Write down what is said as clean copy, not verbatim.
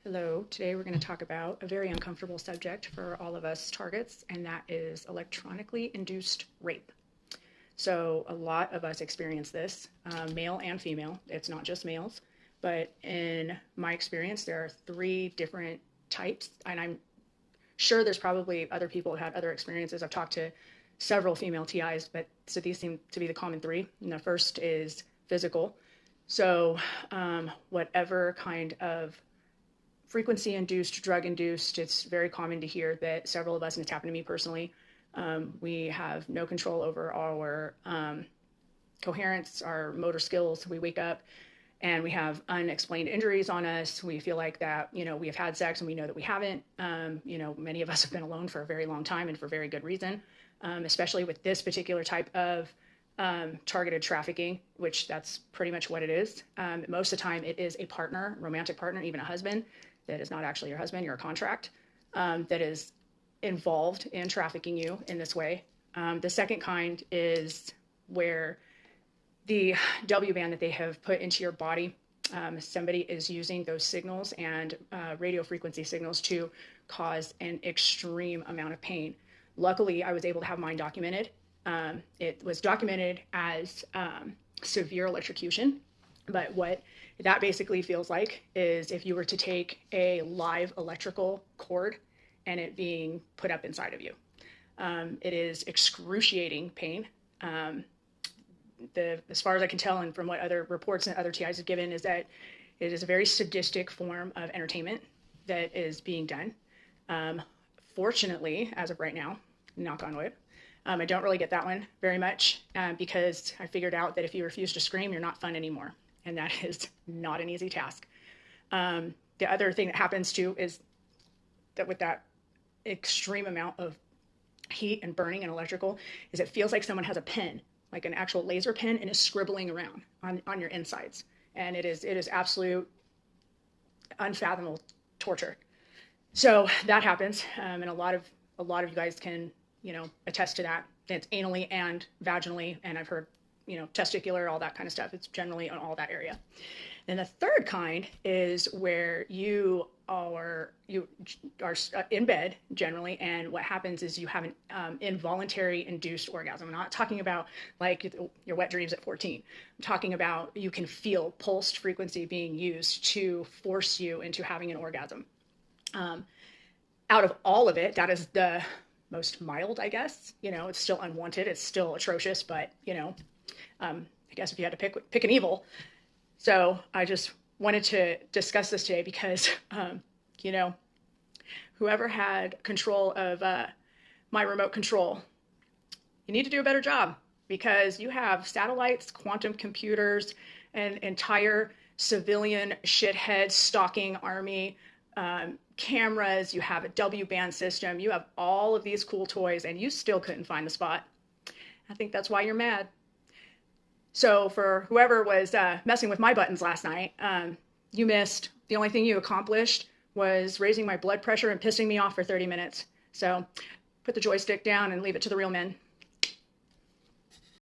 Hello, today we're going to talk about a very uncomfortable subject for all of us targets, and that is electronically induced rape. So a lot of us experience this, male and female. It's not just males, but in my experience, there are three different types, and I'm sure there's probably other people who had other experiences. I've talked to several female TIs, but so these seem to be the common three. And the first is physical. So whatever kind of frequency-induced, drug-induced, it's very common to hear that several of us, and it's happened to me personally, we have no control over our coherence, our motor skills. We wake up and we have unexplained injuries on us. We feel like that, we have had sex and we know that we haven't. Many of us have been alone for a very long time and for very good reason, especially with this particular type of targeted trafficking, which that's pretty much what it is. Most of the time it is a partner, romantic partner, even a husband that is not actually your husband, you're a contract, that is involved in trafficking you in this way. The second kind is where the W-band that they have put into your body, somebody is using those signals and radio frequency signals to cause an extreme amount of pain. Luckily, I was able to have mine documented. It was documented as severe electrocution, but what that basically feels like is if you were to take a live electrical cord and it being put up inside of you. It is excruciating pain. As far as I can tell, and from what other reports and other TIs have given, is that it is a very sadistic form of entertainment that is being done. Fortunately, as of right now, knock on wood, I don't really get that one very much because I figured out that if you refuse to scream, you're not fun anymore. And that is not an easy task. The other thing that happens too is that with that extreme amount of heat and burning and electrical is it feels like someone has a pen, like an actual laser pen, and is scribbling around on your insides. And it is absolute unfathomable torture. So that happens. And a lot of you guys can, attest to that. It's anally and vaginally. And I've heard, testicular, all that kind of stuff. It's generally on all that area. Then the third kind is where you are in bed generally, and what happens is you have an involuntary induced orgasm. I'm not talking about like your wet dreams at 14. I'm talking about you can feel pulsed frequency being used to force you into having an orgasm. Out of all of it, that is the most mild, I guess. It's still unwanted. It's still atrocious, but I guess if you had to pick an evil. So I just wanted to discuss this today because, whoever had control of my remote control, you need to do a better job because you have satellites, quantum computers, an entire civilian shithead stalking army, cameras, you have a W-band system, you have all of these cool toys, and you still couldn't find the spot. I think that's why you're mad. So for whoever was messing with my buttons last night, you missed. The only thing you accomplished was raising my blood pressure and pissing me off for 30 minutes. So put the joystick down and leave it to the real men.